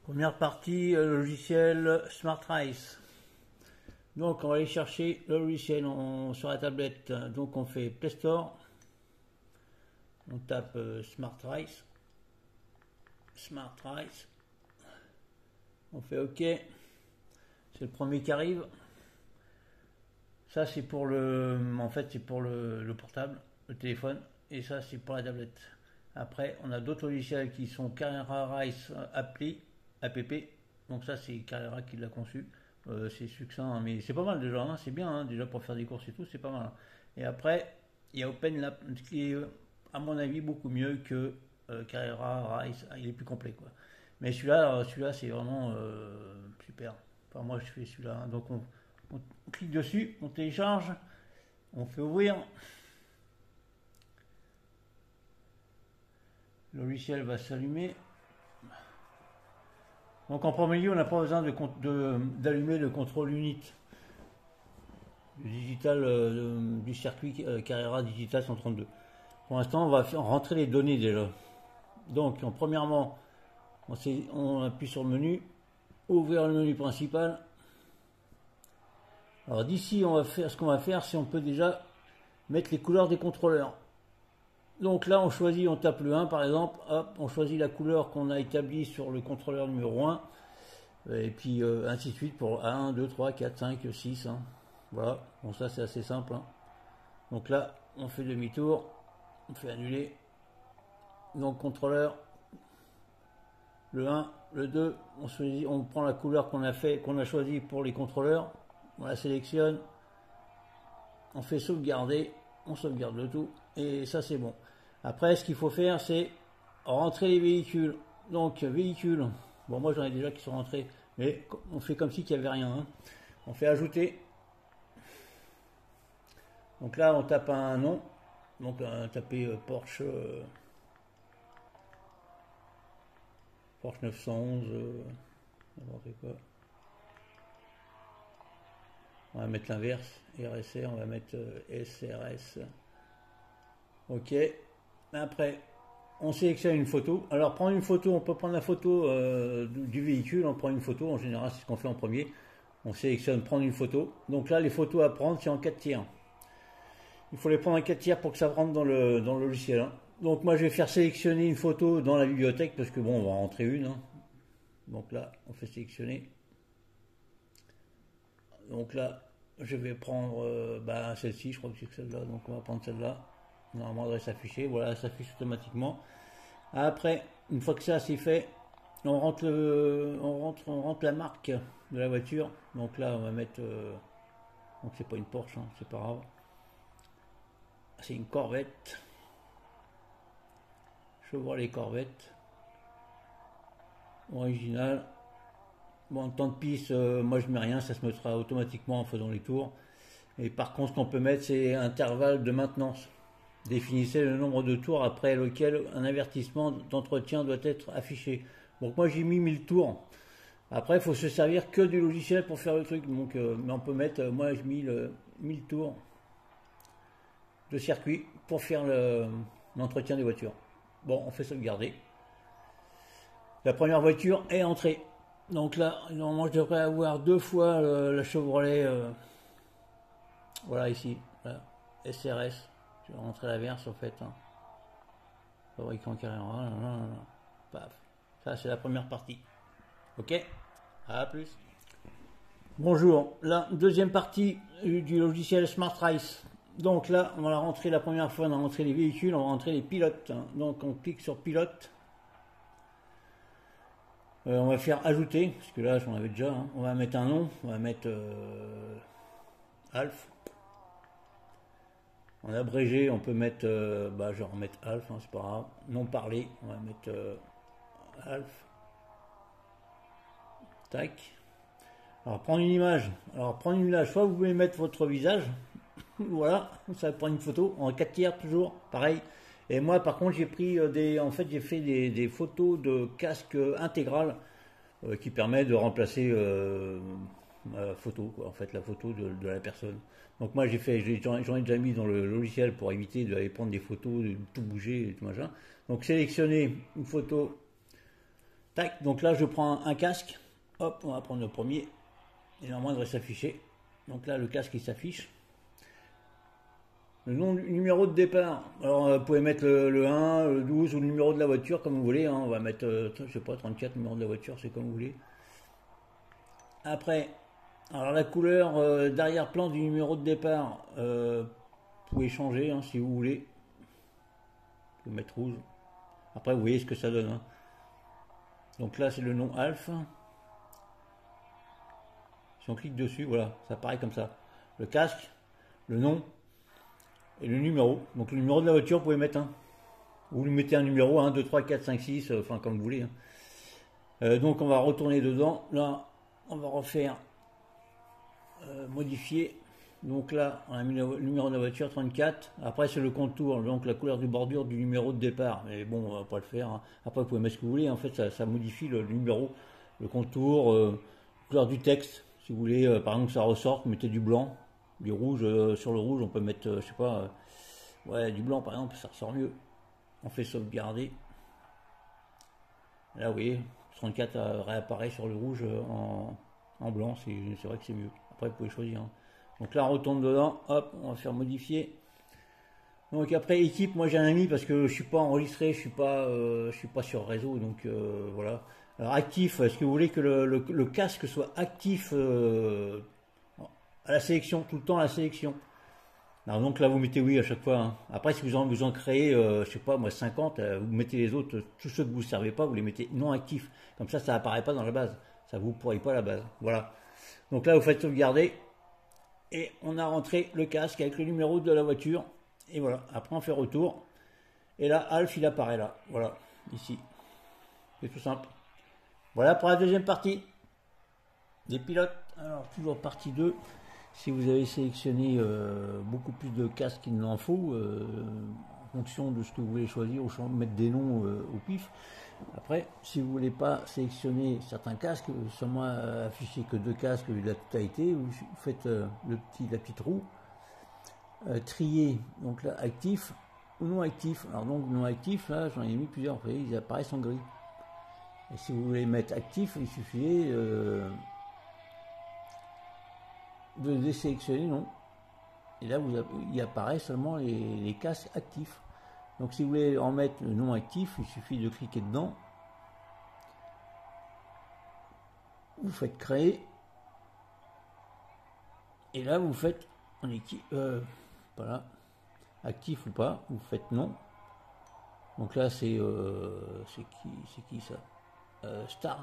Première partie, logiciel SmartRice. Donc on va aller chercher le logiciel sur la tablette. Donc on fait Play Store, on tape SmartRice, on fait OK. C'est le premier qui arrive. Ça c'est pour en fait c'est pour le portable, le téléphone, et ça c'est pour la tablette. Après on a d'autres logiciels qui sont Carrera Rice app. Donc ça c'est Carrera qui l'a conçu. C'est succinct, hein, mais c'est pas mal déjà, hein, c'est bien, hein, déjà pour faire des courses et tout, c'est pas mal. Hein. Et après, il y a OpenLab qui est, à mon avis, beaucoup mieux que Carrera Rice. Il est plus complet, quoi. Mais celui-là, c'est vraiment super. Enfin, moi, je fais celui-là. Hein. Donc, on clique dessus, on télécharge, on fait ouvrir. Le logiciel va s'allumer. Donc en premier lieu, on n'a pas besoin d'allumer le contrôle unit du circuit Carrera Digital 132. Pour l'instant, on va rentrer les données déjà. Donc premièrement, on appuie sur le menu, ouvrir le menu principal. Alors d'ici, ce qu'on va faire, c'est on peut déjà mettre les couleurs des contrôleurs. Donc là, on tape le 1 par exemple, hop, on choisit la couleur qu'on a établie sur le contrôleur numéro 1, et puis ainsi de suite pour 1, 2, 3, 4, 5, 6. Hein. Voilà, bon ça c'est assez simple. Hein. Donc là, on fait demi-tour, on fait annuler. Donc contrôleur, le 1, le 2, on prend la couleur qu'on a choisi pour les contrôleurs, on la sélectionne, on fait sauvegarder, on sauvegarde le tout, et ça c'est bon. Après, ce qu'il faut faire, c'est rentrer les véhicules. Donc, véhicules. Bon, moi, j'en ai déjà qui sont rentrés. Mais on fait comme si qu'il n'y avait rien. Hein. On fait ajouter. Donc là, on tape un nom. Donc, taper Porsche 911. Quoi. On va mettre l'inverse. RSR, on va mettre SRS. OK. Après, on sélectionne une photo. Alors, prendre une photo, on peut prendre la photo du véhicule. On prend une photo, en général, c'est ce qu'on fait en premier. On sélectionne prendre une photo. Donc là, les photos à prendre, c'est en 4 tiers. Il faut les prendre en 4 tiers pour que ça rentre dans le logiciel. Hein. Donc moi, je vais faire sélectionner une photo dans la bibliothèque parce que bon, on va en rentrer une. Hein. Donc là, on fait sélectionner. Donc là, je vais prendre celle-ci, je crois que c'est celle-là. Donc on va prendre celle-là. Normalement, elle devrait s'afficher. Voilà, elle s'affiche automatiquement. Après, une fois que ça c'est fait, on rentre la marque de la voiture. Donc là, on va mettre. Donc c'est pas une Porsche, hein, c'est pas grave. C'est une Corvette. Chevrolet Corvette. Original. Bon, temps de piste, moi je mets rien, ça se mettra automatiquement en faisant les tours. Et par contre, ce qu'on peut mettre, c'est intervalle de maintenance. Définissez le nombre de tours après lequel un avertissement d'entretien doit être affiché. Donc moi j'ai mis 1000 tours. Après il faut se servir que du logiciel pour faire le truc. Donc mais on peut mettre, moi j'ai mis 1000 tours de circuit pour faire l'entretien des voitures. Bon, on fait sauvegarder. La première voiture est entrée. Donc là, normalement je devrais avoir 2 fois la Chevrolet. Voilà ici, voilà, SRS. Je vais rentrer la verse en fait. Hein. Fabricant Carrera. Paf. Ça c'est la première partie. Ok. À plus. Bonjour. La deuxième partie du logiciel SmartRice. Donc là, on va la rentrer la première fois. On a rentré les véhicules, on va rentrer les pilotes. Hein. Donc on clique sur pilote. On va faire ajouter, parce que là j'en avais déjà. Hein. On va mettre un nom. On va mettre Alf. En abrégé, on peut mettre, je vais remettre Alf, hein, c'est pas grave. Non parlé, on va mettre Alf. Tac. Alors prendre une image. Soit vous pouvez mettre votre visage. Voilà, ça va prendre une photo en 4 tiers toujours, pareil. Et moi par contre j'ai pris j'ai fait des photos de casque intégral qui permet de remplacer la photo, quoi, en fait la photo de la personne. Donc moi j'en ai déjà mis dans le logiciel pour éviter d'aller prendre des photos, de tout bouger et tout machin. Donc sélectionner une photo Tac, donc là je prends un casque, hop, on va prendre le premier, et normalement il devrait s'afficher. Donc là le casque il s'affiche. Le numéro de départ, alors vous pouvez mettre le 1, le 12 ou le numéro de la voiture comme vous voulez, hein. On va mettre, je sais pas, 34, numéro de la voiture, c'est comme vous voulez. Après, alors la couleur d'arrière-plan du numéro de départ, vous pouvez changer hein, si vous voulez. Vous pouvez mettre rouge. Après vous voyez ce que ça donne. Hein. Donc là c'est le nom Alf. Si on clique dessus, voilà, ça apparaît comme ça. Le casque, le nom et le numéro. Donc le numéro de la voiture, vous pouvez mettre un. Vous lui mettez un numéro, 1, 2, 3, 4, 5, 6, enfin comme vous voulez. Hein. Donc on va retourner dedans. Là, on va refaire modifier. Donc là, on a mis le numéro de la voiture, 34. Après, c'est le contour, donc la couleur du bordure du numéro de départ. Mais bon, on va pas le faire. Hein. Après, vous pouvez mettre ce que vous voulez. En fait, ça modifie le numéro, le contour, couleur du texte. Si vous voulez, par exemple, ça ressorte, mettez du blanc, du rouge. Sur le rouge, on peut mettre, je sais pas, ouais, du blanc par exemple, ça ressort mieux. On fait sauvegarder. Là, vous voyez, 34 réapparaît sur le rouge en blanc. C'est vrai que c'est mieux. Après, vous pouvez choisir. Hein. Donc là, on retourne dedans, hop, on va faire modifier. Donc après, équipe, moi j'ai un ami parce que je suis pas enregistré, je suis pas sur réseau, donc voilà. Alors actif, est-ce que vous voulez que le casque soit actif à la sélection, tout le temps à la sélection? Alors donc là, vous mettez oui à chaque fois. Hein. Après, si vous en créez, je sais pas, moi 50, vous mettez les autres, tous ceux que vous ne servez pas, vous les mettez non actifs. Comme ça apparaît pas dans la base. Ça vous pourrit pas la base. Voilà. Donc là, vous faites sauvegarder. Et on a rentré le casque avec le numéro de la voiture. Et voilà, après on fait retour. Et là, Alf, il apparaît là. Voilà, ici. C'est tout simple. Voilà pour la deuxième partie des pilotes. Alors, toujours partie 2. Si vous avez sélectionné beaucoup plus de casques qu'il n'en faut, en fonction de ce que vous voulez choisir, ou mettre des noms au pif. Après, si vous voulez pas sélectionner certains casques, seulement afficher que 2 casques de la totalité, vous faites la petite roue, trier, donc là, actif ou non actif. Alors donc non actif, là j'en ai mis plusieurs, vous voyez, ils apparaissent en gris. Et si vous voulez mettre actif, il suffit de désélectionner non. Et là, il apparaît seulement les casques actifs. Donc si vous voulez en mettre le non actif, il suffit de cliquer dedans. Vous faites créer. Et là, vous faites en équipe, voilà, actif ou pas, vous faites non. Donc là, c'est qui ça? Star.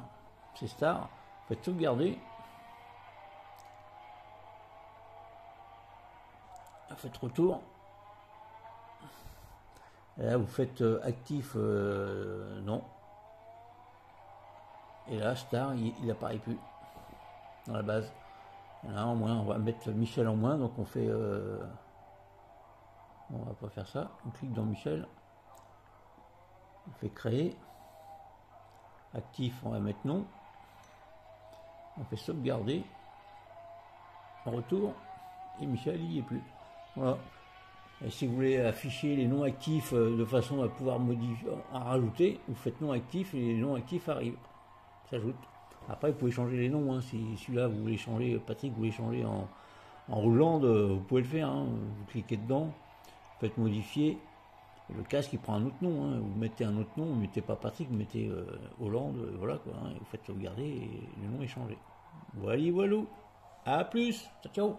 C'est Star. Vous faites sauvegarder. Vous faites retour. Et là, vous faites actif, non. Et là, Star, il apparaît plus dans la base. Là, en moins, on va mettre Michel en moins, donc on fait... on va pas faire ça. On clique dans Michel. On fait créer. Actif, on va mettre non. On fait sauvegarder. En retour. Et Michel, il n'y est plus. Voilà. Et si vous voulez afficher les non actifs de façon à pouvoir modifier, à rajouter, vous faites non actif et les non actifs arrivent. S'ajoute. Après, vous pouvez changer les noms. Hein. Si celui-là, vous voulez changer, Patrick, vous voulez changer en Hollande, vous pouvez le faire. Hein. Vous cliquez dedans, vous faites modifier. Et le casque, il prend un autre nom. Hein. Vous mettez un autre nom, vous ne mettez pas Patrick, vous mettez Hollande, voilà quoi. Hein. Vous faites sauvegarder et le nom est changé. Voilà, voilà. À plus. Ciao, ciao.